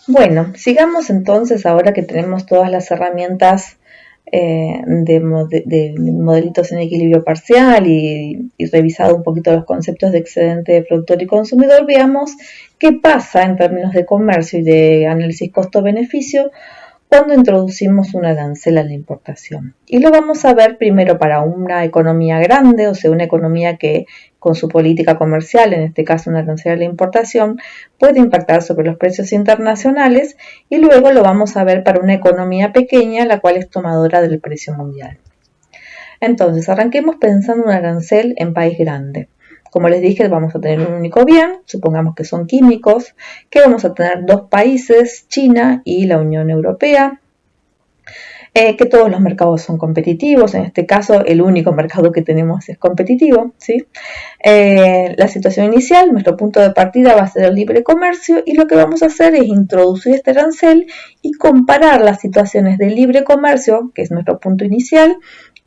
Bueno, sigamos entonces ahora que tenemos todas las herramientas de modelitos en equilibrio parcial y revisado un poquito los conceptos de excedente de productor y consumidor, veamos qué pasa en términos de comercio y de análisis costo-beneficio cuando introducimos un arancel a la importación. Y lo vamos a ver primero para una economía grande, o sea, una economía que con su política comercial, en este caso un arancel a la importación, puede impactar sobre los precios internacionales, y luego lo vamos a ver para una economía pequeña, la cual es tomadora del precio mundial. Entonces, arranquemos pensando un arancel en país grande. Como les dije, vamos a tener un único bien, supongamos que son químicos, que vamos a tener dos países, China y la Unión Europea, que todos los mercados son competitivos, en este caso el único mercado que tenemos es competitivo, ¿sí? La situación inicial, nuestro punto de partida va a ser el libre comercio, y lo que vamos a hacer es introducir este arancel y comparar las situaciones de libre comercio, que es nuestro punto inicial,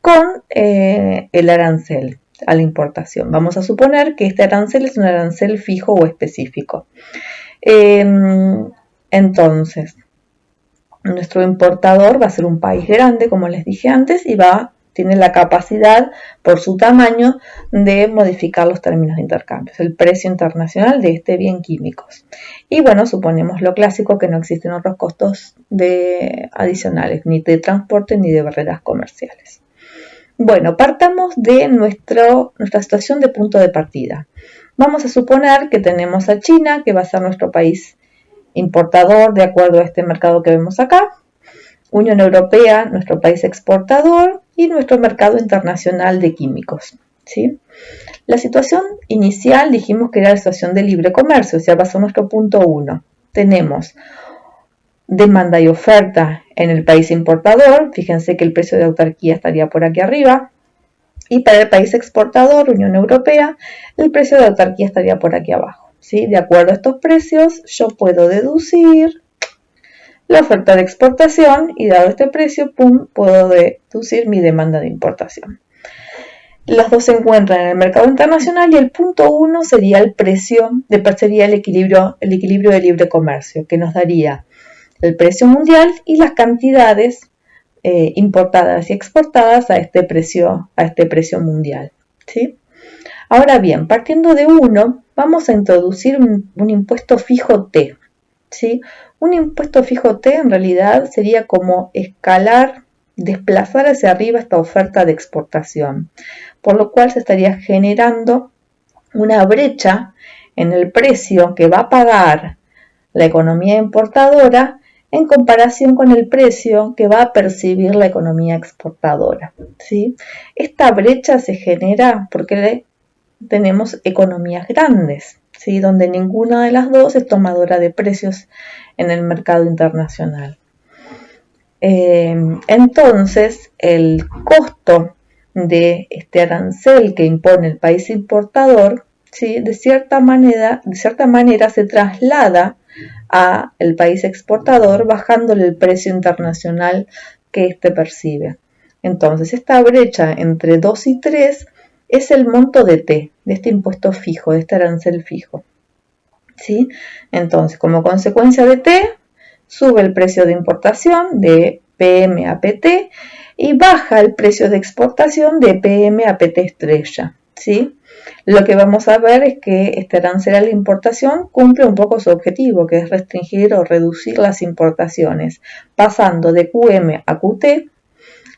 con el arancel a la importación. Vamos a suponer que este arancel es un arancel fijo o específico. Entonces, nuestro importador va a ser un país grande, como les dije antes, y tiene la capacidad, por su tamaño, de modificar los términos de intercambio, el precio internacional de este bien químicos. Y bueno, suponemos lo clásico, que no existen otros costos adicionales, ni de transporte ni de barreras comerciales. Bueno, partamos de nuestra situación de punto de partida. Vamos a suponer que tenemos a China, que va a ser nuestro país importador de acuerdo a este mercado que vemos acá, Unión Europea, nuestro país exportador, y nuestro mercado internacional de químicos, ¿sí? La situación inicial dijimos que era la situación de libre comercio, o sea, va a ser nuestro punto 1. Tenemos demanda y oferta en el país importador, fíjense que el precio de autarquía estaría por aquí arriba, y para el país exportador, Unión Europea, el precio de autarquía estaría por aquí abajo, ¿sí? De acuerdo a estos precios, yo puedo deducir la oferta de exportación, y dado este precio, puedo deducir mi demanda de importación. Las dos se encuentran en el mercado internacional, y el punto 1 sería el precio, sería el equilibrio de libre comercio, que nos daría el precio mundial y las cantidades importadas y exportadas a este precio mundial, ¿sí? Ahora bien, partiendo de 1, vamos a introducir un impuesto fijo T, ¿sí? Un impuesto fijo T en realidad sería como desplazar hacia arriba esta oferta de exportación, por lo cual se estaría generando una brecha en el precio que va a pagar la economía importadora en comparación con el precio que va a percibir la economía exportadora, ¿sí? Esta brecha se genera porque tenemos economías grandes, ¿sí? Donde ninguna de las dos es tomadora de precios en el mercado internacional. Entonces, el costo de este arancel que impone el país importador, ¿sí? de cierta manera se traslada al país exportador, bajándole el precio internacional que éste percibe. Entonces, esta brecha entre 2 y 3 es el monto de T, de este impuesto fijo, de este arancel fijo, ¿sí? Entonces, como consecuencia de T, sube el precio de importación de PM a PT y baja el precio de exportación de PM a PT estrella, ¿sí? Lo que vamos a ver es que este arancel a la importación cumple un poco su objetivo, que es restringir o reducir las importaciones, pasando de QM a QT.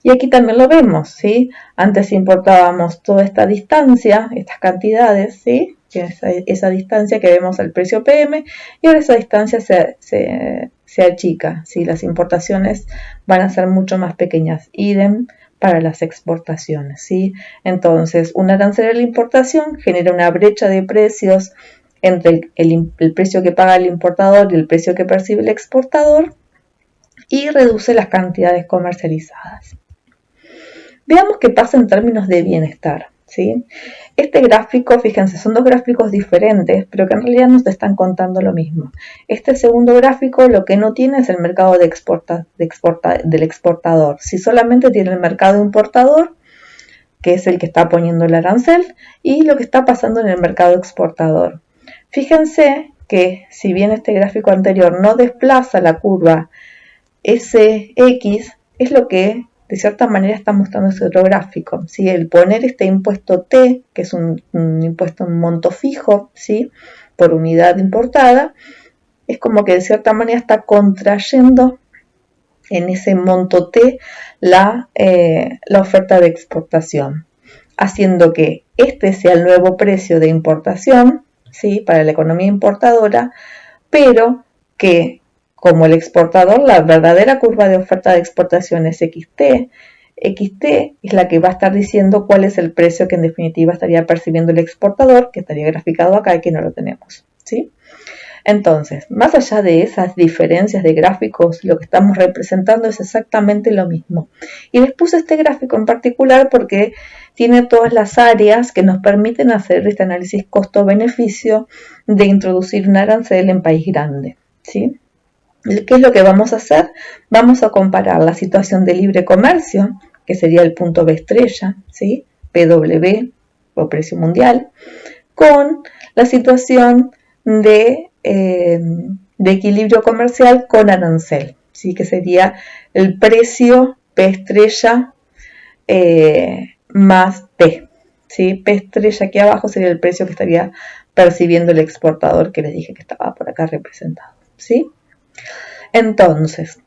Y aquí también lo vemos, ¿sí? Antes importábamos toda esta distancia, estas cantidades, ¿sí? Esa distancia que vemos al precio PM, y ahora esa distancia se achica, ¿sí? Las importaciones van a ser mucho más pequeñas. Idem para las exportaciones, ¿sí? Entonces, un arancel a la importación genera una brecha de precios entre el precio que paga el importador y el precio que percibe el exportador, y reduce las cantidades comercializadas. Veamos qué pasa en términos de bienestar, ¿sí? Este gráfico, fíjense, son dos gráficos diferentes, pero que en realidad nos están contando lo mismo. Este segundo gráfico lo que no tiene es el mercado del exportador. Si solamente tiene el mercado importador, que es el que está poniendo el arancel, y lo que está pasando en el mercado exportador. Fíjense que si bien este gráfico anterior no desplaza la curva SX, es lo que de cierta manera está mostrando ese otro gráfico, ¿sí? El poner este impuesto T, que es un impuesto en monto fijo, ¿sí? Por unidad importada, es como que de cierta manera está contrayendo en ese monto T la oferta de exportación, haciendo que este sea el nuevo precio de importación, ¿sí? Para la economía importadora, pero que como el exportador, la verdadera curva de oferta de exportación es XT. XT es la que va a estar diciendo cuál es el precio que en definitiva estaría percibiendo el exportador, que estaría graficado acá y que no lo tenemos, ¿sí? Entonces, más allá de esas diferencias de gráficos, lo que estamos representando es exactamente lo mismo. Y les puse este gráfico en particular porque tiene todas las áreas que nos permiten hacer este análisis costo-beneficio de introducir un arancel en país grande, ¿sí? ¿Qué es lo que vamos a hacer? Vamos a comparar la situación de libre comercio, que sería el punto B estrella, ¿sí? PW o precio mundial, con la situación de equilibrio comercial con arancel, ¿sí? Que sería el precio P estrella más P, ¿sí? P estrella aquí abajo sería el precio que estaría percibiendo el exportador, que les dije que estaba por acá representado, ¿sí? Entonces,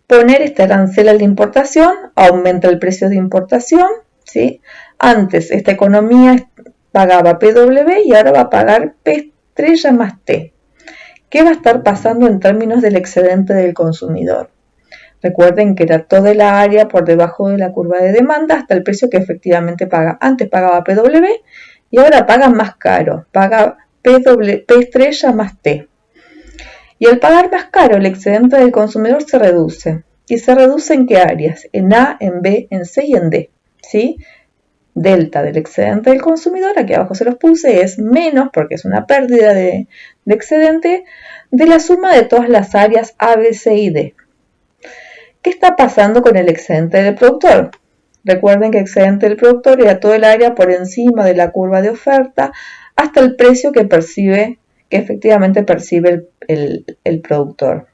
poner este arancel a la importación aumenta el precio de importación, ¿sí? Antes esta economía pagaba PW y ahora va a pagar P estrella más T. ¿Qué va a estar pasando en términos del excedente del consumidor? Recuerden que era toda la área por debajo de la curva de demanda hasta el precio que efectivamente paga. Antes pagaba PW y ahora paga más caro, paga P estrella más T. Y al pagar más caro, el excedente del consumidor se reduce. ¿Y se reduce en qué áreas? En A, en B, en C y en D, ¿sí? Delta del excedente del consumidor, aquí abajo se los puse, es menos, porque es una pérdida de excedente, de la suma de todas las áreas A, B, C y D. ¿Qué está pasando con el excedente del productor? Recuerden que el excedente del productor era todo el área por encima de la curva de oferta hasta el precio que efectivamente percibe el productor.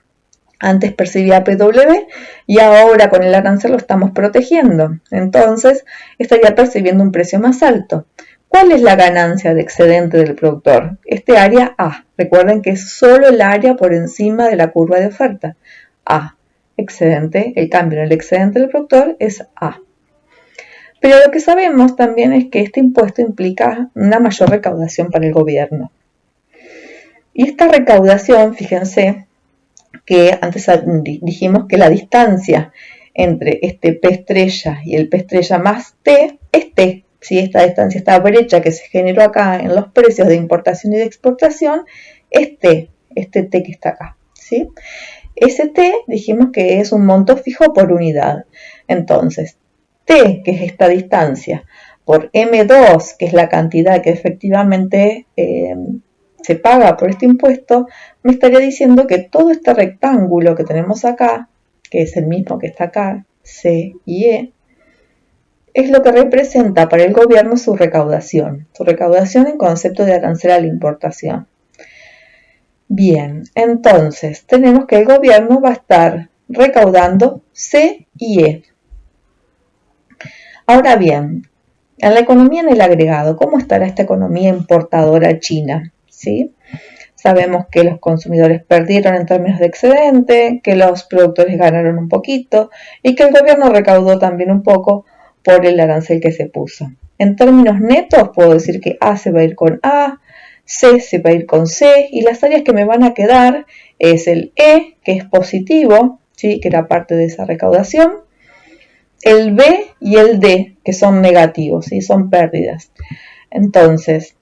Antes percibía PW y ahora con el arancel lo estamos protegiendo. Entonces estaría percibiendo un precio más alto. ¿Cuál es la ganancia de excedente del productor? Este área A. Recuerden que es solo el área por encima de la curva de oferta. A. Excedente. El cambio en el excedente del productor es A. Pero lo que sabemos también es que este impuesto implica una mayor recaudación para el gobierno. Y esta recaudación, fíjense, que antes dijimos que la distancia entre este P estrella y el P estrella más T es T. Si esta distancia, esta brecha que se generó acá en los precios de importación y de exportación, es T, este T que está acá, ¿sí? Ese T dijimos que es un monto fijo por unidad. Entonces, T, que es esta distancia, por M2, que es la cantidad que efectivamente se paga por este impuesto, me estaría diciendo que todo este rectángulo que tenemos acá, que es el mismo que está acá, C y E, es lo que representa para el gobierno su recaudación en concepto de arancel a la importación. Bien, entonces tenemos que el gobierno va a estar recaudando C y E. Ahora bien, en la economía en el agregado, ¿cómo estará esta economía importadora china? ¿Sí? Sabemos que los consumidores perdieron en términos de excedente, que los productores ganaron un poquito y que el gobierno recaudó también un poco por el arancel que se puso. En términos netos puedo decir que A se va a ir con A, C se va a ir con C y las áreas que me van a quedar es el E, que es positivo, ¿sí? Que era parte de esa recaudación, el B y el D, que son negativos, ¿sí? Son pérdidas. Entonces,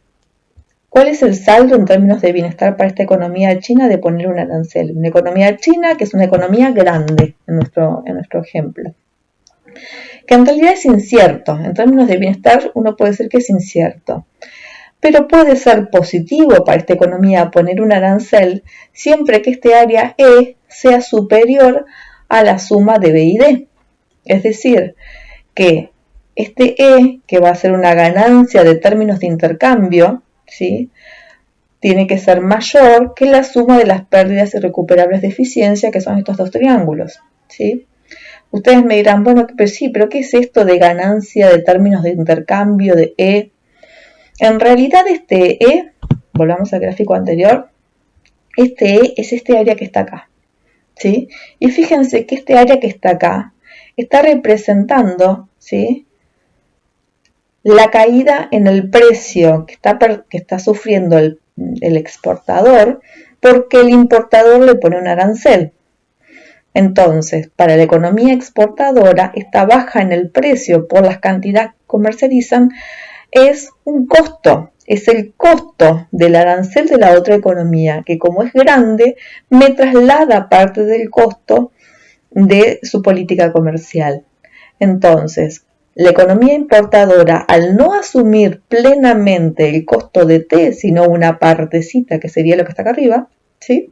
¿cuál es el saldo en términos de bienestar para esta economía china de poner un arancel? Una economía china que es una economía grande en nuestro ejemplo, que en realidad es incierto. En términos de bienestar uno puede decir que es incierto, pero puede ser positivo para esta economía poner un arancel siempre que este área E sea superior a la suma de B y D. Es decir, que este E, que va a ser una ganancia de términos de intercambio, ¿sí? tiene que ser mayor que la suma de las pérdidas irrecuperables de eficiencia, que son estos dos triángulos, ¿sí? Ustedes me dirán, bueno, pero sí, pero ¿qué es esto de ganancia de términos de intercambio de E? En realidad este E, volvamos al gráfico anterior, este E es este área que está acá, ¿sí? Y fíjense que este área que está acá está representando, ¿sí?, la caída en el precio que está sufriendo el exportador porque el importador le pone un arancel. Entonces, para la economía exportadora, esta baja en el precio por las cantidades que comercializan es un costo, es el costo del arancel de la otra economía, que como es grande, me traslada parte del costo de su política comercial. Entonces, la economía importadora, al no asumir plenamente el costo de T, sino una partecita, que sería lo que está acá arriba, ¿sí?,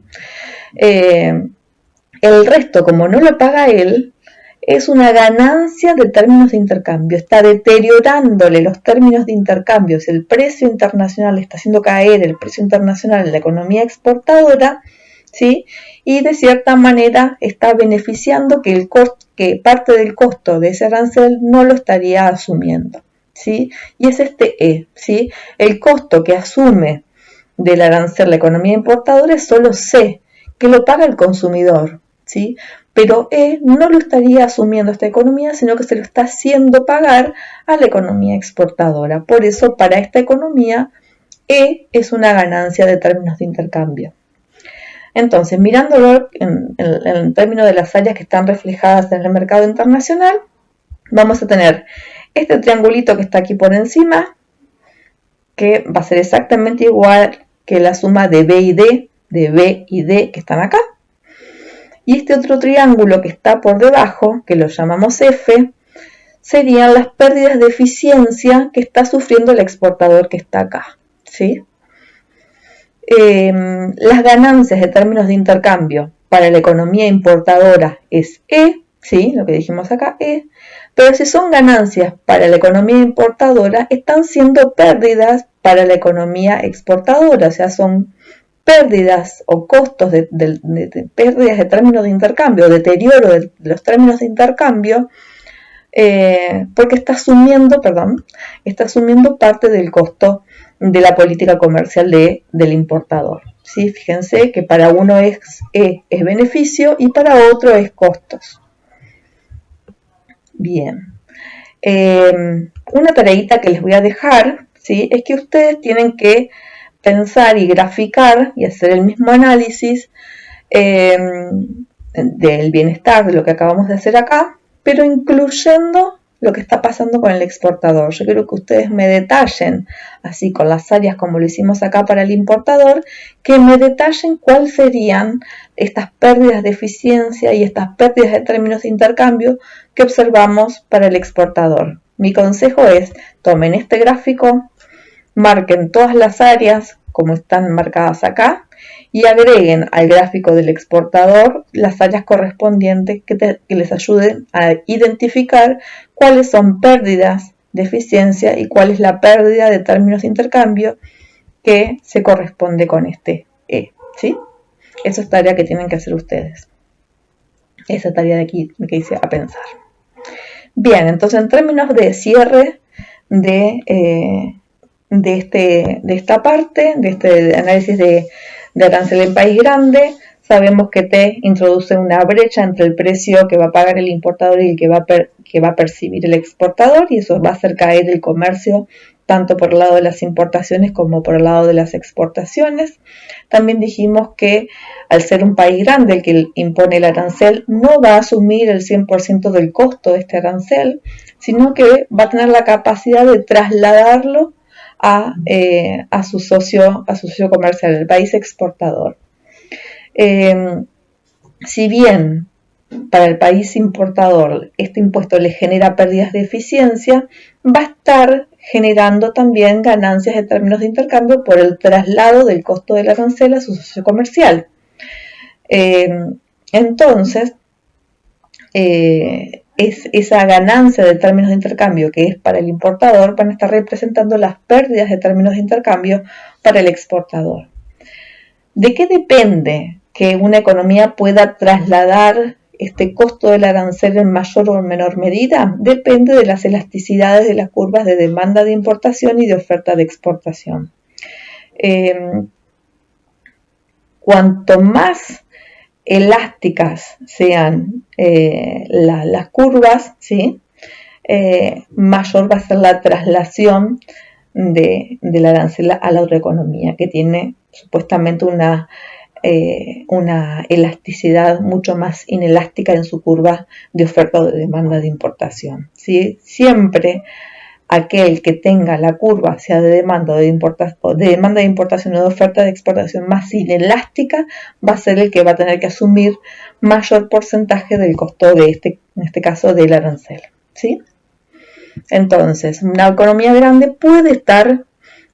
el resto, como no lo paga él, es una ganancia de términos de intercambio. Está deteriorándole los términos de intercambio. Si el precio internacional está haciendo caer el precio internacional en la economía exportadora, ¿sí?, y de cierta manera está beneficiando que parte del costo de ese arancel no lo estaría asumiendo, ¿sí? Y es este E, ¿sí? El costo que asume del arancel la economía importadora es solo C, que lo paga el consumidor, ¿sí? Pero E no lo estaría asumiendo esta economía, sino que se lo está haciendo pagar a la economía exportadora. Por eso, para esta economía, E es una ganancia de términos de intercambio. Entonces, mirándolo en términos de las áreas que están reflejadas en el mercado internacional, vamos a tener este triangulito que está aquí por encima, que va a ser exactamente igual que la suma de B y D que están acá. Y este otro triángulo que está por debajo, que lo llamamos F, serían las pérdidas de eficiencia que está sufriendo el exportador que está acá, ¿sí? Las ganancias de términos de intercambio para la economía importadora es E, ¿sí?, lo que dijimos acá, E, pero si son ganancias para la economía importadora, están siendo pérdidas para la economía exportadora, o sea, son pérdidas o costos de pérdidas de términos de intercambio, deterioro de los términos de intercambio, porque está asumiendo parte del costo de la política comercial del importador, ¿sí? Fíjense que para uno es beneficio y para otro es costos. Bien. Una tareita que les voy a dejar, ¿sí?, es que ustedes tienen que pensar y graficar y hacer el mismo análisis del bienestar de lo que acabamos de hacer acá, pero incluyendo lo que está pasando con el exportador. Yo quiero que ustedes me detallen, así con las áreas como lo hicimos acá para el importador, que me detallen cuáles serían estas pérdidas de eficiencia y estas pérdidas de términos de intercambio que observamos para el exportador. Mi consejo es, tomen este gráfico, marquen todas las áreas como están marcadas acá y agreguen al gráfico del exportador las áreas correspondientes que les ayuden a identificar cuáles son pérdidas de eficiencia y cuál es la pérdida de términos de intercambio que se corresponde con este E, ¿sí? Esa es tarea que tienen que hacer ustedes. Esa tarea de aquí que hice a pensar. Bien, entonces en términos de cierre de esta parte, de este análisis de arancel en país grande, sabemos que T introduce una brecha entre el precio que va a pagar el importador y el que va a percibir el exportador, y eso va a hacer caer el comercio tanto por el lado de las importaciones como por el lado de las exportaciones. También dijimos que al ser un país grande el que impone el arancel, no va a asumir el 100% del costo de este arancel, sino que va a tener la capacidad de trasladarlo a su socio comercial, el país exportador. Si bien para el país importador este impuesto le genera pérdidas de eficiencia, va a estar generando también ganancias de términos de intercambio por el traslado del costo del arancel a su socio comercial. Entonces, esa ganancia de términos de intercambio que es para el importador van a estar representando las pérdidas de términos de intercambio para el exportador. ¿De qué depende que una economía pueda trasladar este costo del arancel en mayor o menor medida? Depende de las elasticidades de las curvas de demanda de importación y de oferta de exportación. Cuanto más elásticas sean las curvas, ¿sí? Mayor va a ser la traslación del arancel a la otra economía, que tiene supuestamente una elasticidad mucho más inelástica en su curva de oferta o de demanda de importación, ¿sí? Siempre aquel que tenga la curva, sea de demanda de importación o de oferta de exportación más inelástica, va a ser el que va a tener que asumir mayor porcentaje del costo de en este caso, del arancel, ¿sí? Entonces, una economía grande puede estar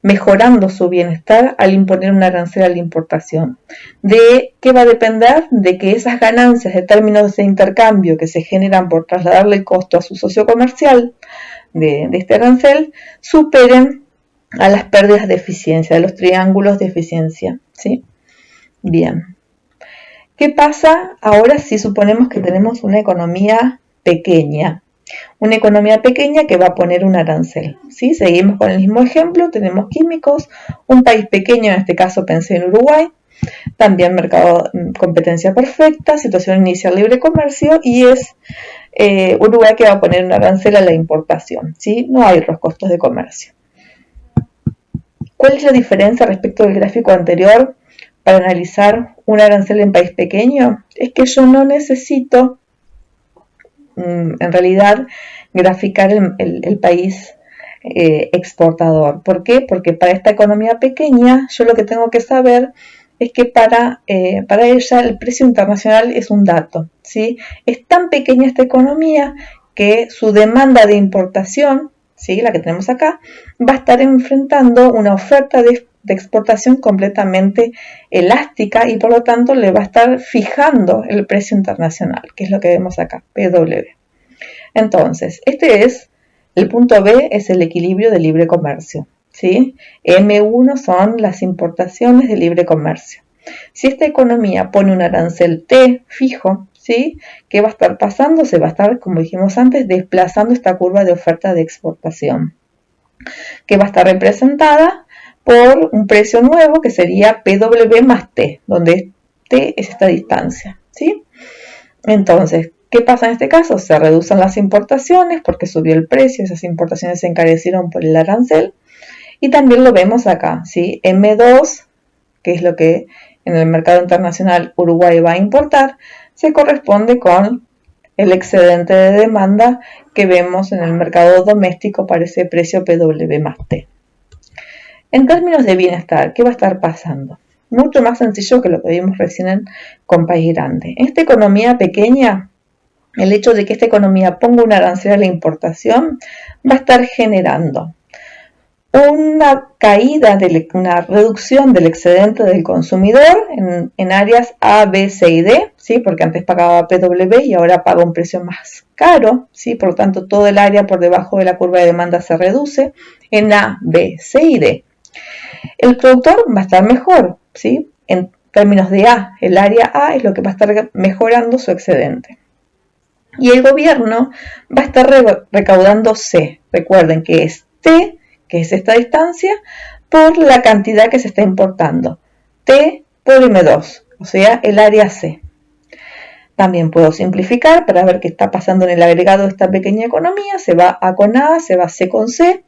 mejorando su bienestar al imponer un arancel a la importación. ¿De qué va a depender? De que esas ganancias de términos de intercambio que se generan por trasladarle el costo a su socio comercial de este arancel superen a las pérdidas de eficiencia, de los triángulos de eficiencia, ¿sí? Bien. ¿Qué pasa ahora si suponemos que tenemos una economía pequeña? Una economía pequeña que va a poner un arancel, ¿sí? Seguimos con el mismo ejemplo, tenemos químicos, un país pequeño, en este caso pensé en Uruguay, también mercado competencia perfecta, situación inicial libre comercio, y es Uruguay que va a poner un arancel a la importación, ¿sí? No hay otros costos de comercio. ¿Cuál es la diferencia respecto del gráfico anterior para analizar un arancel en país pequeño? Es que yo no necesito en realidad graficar el país exportador. ¿Por qué? Porque para esta economía pequeña yo lo que tengo que saber es que para ella el precio internacional es un dato, ¿sí? Es tan pequeña esta economía que su demanda de importación, ¿sí? La que tenemos acá, va a estar enfrentando una oferta de exportación completamente elástica y por lo tanto le va a estar fijando el precio internacional, que es lo que vemos acá, PW. Entonces, el punto B es el equilibrio de libre comercio, ¿sí? M1 son las importaciones de libre comercio. Si esta economía pone un arancel T fijo, ¿sí? ¿Qué va a estar pasando? Se va a estar, como dijimos antes, desplazando esta curva de oferta de exportación, que va a estar representada por un precio nuevo que sería PW más T, donde T es esta distancia, ¿sí? Entonces, ¿qué pasa en este caso? Se reducen las importaciones porque subió el precio, esas importaciones se encarecieron por el arancel, y también lo vemos acá, ¿sí? M2, que es lo que en el mercado internacional Uruguay va a importar, se corresponde con el excedente de demanda que vemos en el mercado doméstico para ese precio PW más T. En términos de bienestar, ¿qué va a estar pasando? Mucho más sencillo que lo que vimos recién con país grande. En esta economía pequeña, el hecho de que esta economía ponga un arancel a la importación va a estar generando una caída, una reducción del excedente del consumidor en áreas A, B, C y D, ¿sí? Porque antes pagaba PW y ahora paga un precio más caro, ¿sí? Por lo tanto, todo el área por debajo de la curva de demanda se reduce en A, B, C y D. El productor va a estar mejor, ¿sí? En términos de A, el área A es lo que va a estar mejorando su excedente. Y el gobierno va a estar recaudando C. Recuerden que es T, que es esta distancia, por la cantidad que se está importando. T por M2, o sea, el área C. También puedo simplificar para ver qué está pasando en el agregado de esta pequeña economía. Se va A con A, se va C con C,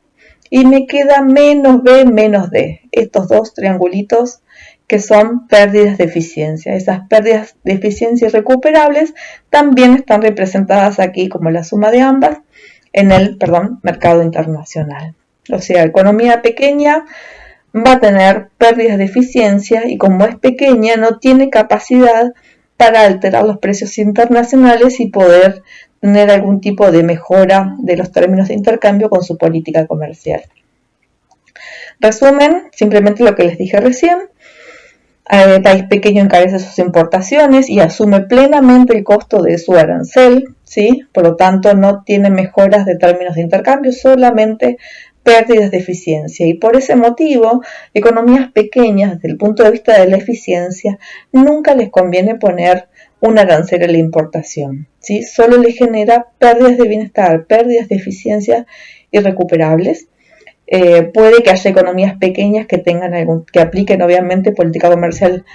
y me queda menos B menos D. Estos dos triangulitos que son pérdidas de eficiencia. Esas pérdidas de eficiencia irrecuperables también están representadas aquí como la suma de ambas en el mercado internacional. O sea, economía pequeña va a tener pérdidas de eficiencia y como es pequeña no tiene capacidad para alterar los precios internacionales y poder tener algún tipo de mejora de los términos de intercambio con su política comercial. Resumen, simplemente lo que les dije recién. El país pequeño encarece sus importaciones y asume plenamente el costo de su arancel, ¿sí? Por lo tanto, no tiene mejoras de términos de intercambio, solamente pérdidas de eficiencia, y por ese motivo, economías pequeñas, desde el punto de vista de la eficiencia, nunca les conviene poner un arancel a la importación, ¿sí? Solo les genera pérdidas de bienestar, pérdidas de eficiencia irrecuperables. Puede que haya economías pequeñas que que apliquen obviamente política comercial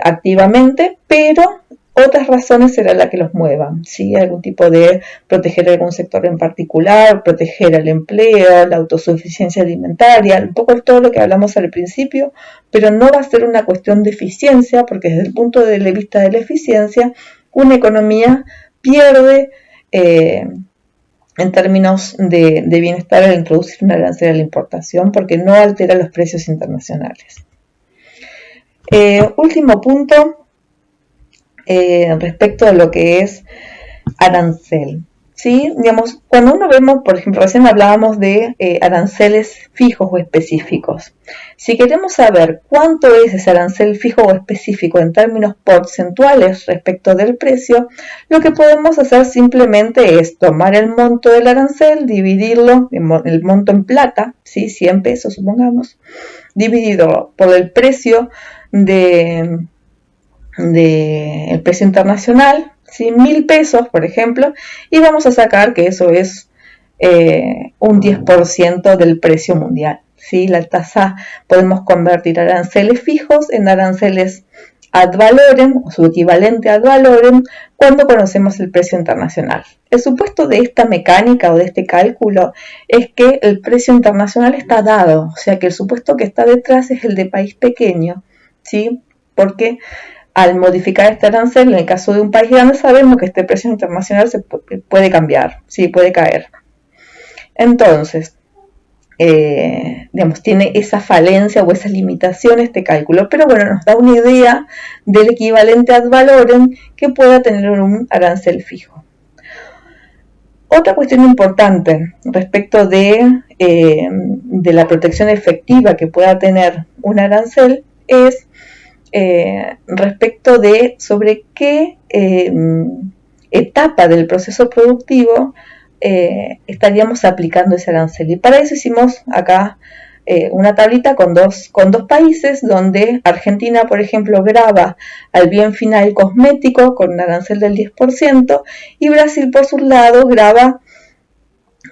activamente, pero otras razones serán las que los muevan, ¿sí? Algún tipo de proteger algún sector en particular, proteger el empleo, la autosuficiencia alimentaria, un poco todo lo que hablamos al principio, pero no va a ser una cuestión de eficiencia, porque desde el punto de vista de la eficiencia, una economía pierde en términos de bienestar al introducir una arancel a la importación, porque no altera los precios internacionales. Último punto, respecto a lo que es arancel, ¿sí? Digamos, cuando uno vemos, por ejemplo, recién hablábamos de aranceles fijos o específicos. Si queremos saber cuánto es ese arancel fijo o específico en términos porcentuales respecto del precio, lo que podemos hacer simplemente es tomar el monto del arancel, dividirlo, el monto en plata, ¿sí? 100 pesos supongamos, dividido por el precio el precio internacional, ¿sí? 1.000 pesos, por ejemplo, y vamos a sacar que eso es un 10% del precio mundial, ¿sí? La tasa, podemos convertir aranceles fijos en aranceles ad valorem, o su equivalente ad valorem, cuando conocemos el precio internacional. El supuesto de esta mecánica o de este cálculo es que el precio internacional está dado, o sea que el supuesto que está detrás es el de país pequeño, ¿sí? Porque al modificar este arancel, en el caso de un país grande, sabemos que este precio internacional se puede cambiar, ¿sí? Puede caer. Entonces, digamos, tiene esa falencia o esa limitación este cálculo, pero bueno, nos da una idea del equivalente ad valorem que pueda tener un arancel fijo. Otra cuestión importante respecto de la protección efectiva que pueda tener un arancel es respecto de sobre qué etapa del proceso productivo estaríamos aplicando ese arancel. Y para eso hicimos acá una tablita con dos países, donde Argentina, por ejemplo, grava al bien final cosmético con un arancel del 10%, y Brasil, por su lado, grava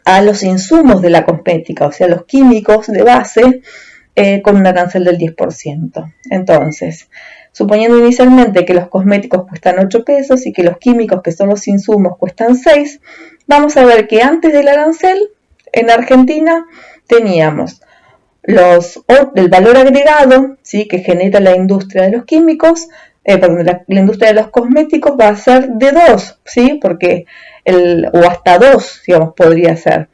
a los insumos de la cosmética, o sea, los químicos de base, con un arancel del 10%. Entonces, suponiendo inicialmente que los cosméticos cuestan 8 pesos y que los químicos, que son los insumos, cuestan 6, vamos a ver que antes del arancel, en Argentina, teníamos el valor agregado, ¿sí? Que genera la industria de los químicos, la industria de los cosméticos va a ser de 2, ¿sí? Porque o hasta 2, digamos, podría ser.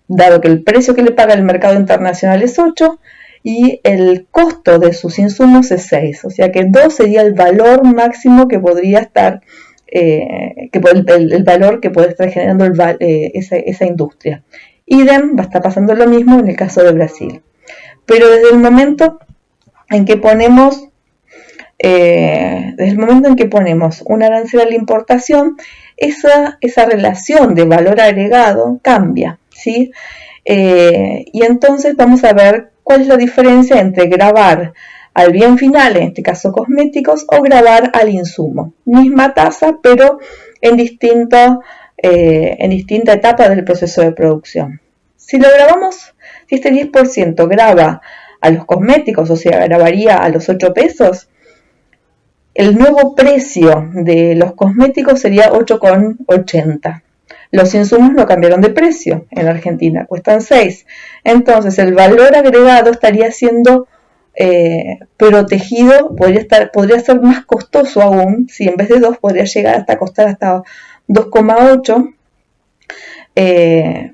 Dado que el precio que le paga el mercado internacional es 8 y el costo de sus insumos es 6, o sea que 2 sería el valor máximo que podría estar, el valor que puede estar generando esa industria. Idem, va a estar pasando lo mismo en el caso de Brasil. Pero desde el momento en que ponemos un arancel a la importación, esa relación de valor agregado cambia, ¿sí? Y entonces vamos a ver cuál es la diferencia entre gravar al bien final, en este caso cosméticos, o gravar al insumo. Misma tasa, pero en distinta etapa del proceso de producción. Si este 10% grava a los cosméticos, o sea, grabaría a los 8 pesos, el nuevo precio de los cosméticos sería 8,80. Los insumos no cambiaron de precio en Argentina, cuestan 6. Entonces el valor agregado estaría siendo protegido, podría ser más costoso aún, si en vez de 2 podría llegar hasta costar hasta 2,8,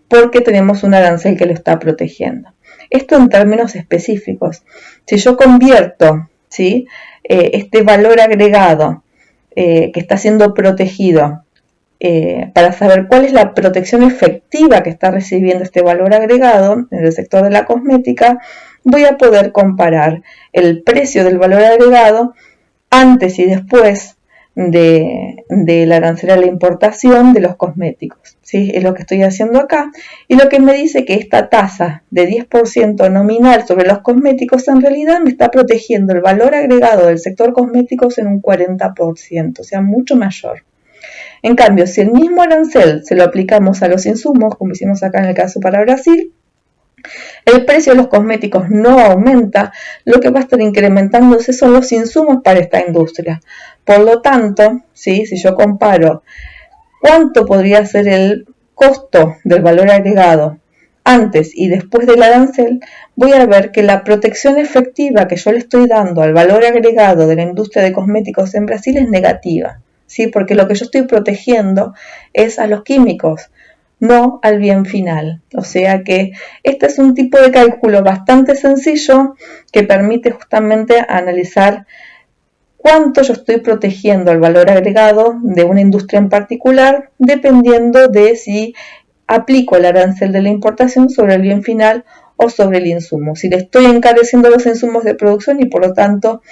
porque tenemos un arancel que lo está protegiendo. Esto en términos específicos. Si yo convierto, ¿sí?, este valor agregado que está siendo protegido, para saber cuál es la protección efectiva que está recibiendo este valor agregado en el sector de la cosmética, voy a poder comparar el precio del valor agregado antes y después del arancel a la importación de los cosméticos, ¿sí? Es lo que estoy haciendo acá, y lo que me dice que esta tasa de 10% nominal sobre los cosméticos en realidad me está protegiendo el valor agregado del sector cosméticos en un 40%, o sea, mucho mayor. En cambio, si el mismo arancel se lo aplicamos a los insumos, como hicimos acá en el caso para Brasil, el precio de los cosméticos no aumenta, lo que va a estar incrementándose son los insumos para esta industria. Por lo tanto, ¿sí? Si yo comparo cuánto podría ser el costo del valor agregado antes y después del arancel, voy a ver que la protección efectiva que yo le estoy dando al valor agregado de la industria de cosméticos en Brasil es negativa, ¿sí? Porque lo que yo estoy protegiendo es a los químicos, no al bien final. O sea que este es un tipo de cálculo bastante sencillo que permite justamente analizar cuánto yo estoy protegiendo al valor agregado de una industria en particular, dependiendo de si aplico el arancel de la importación sobre el bien final o sobre el insumo. Si le estoy encareciendo los insumos de producción y por lo tanto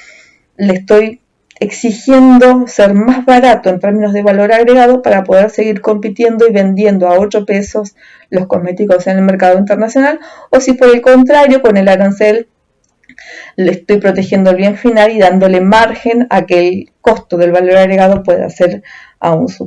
le estoy exigiendo ser más barato en términos de valor agregado para poder seguir compitiendo y vendiendo a 8 pesos los cosméticos en el mercado internacional, o si por el contrario con el arancel le estoy protegiendo el bien final y dándole margen a que el costo del valor agregado pueda ser aún superior.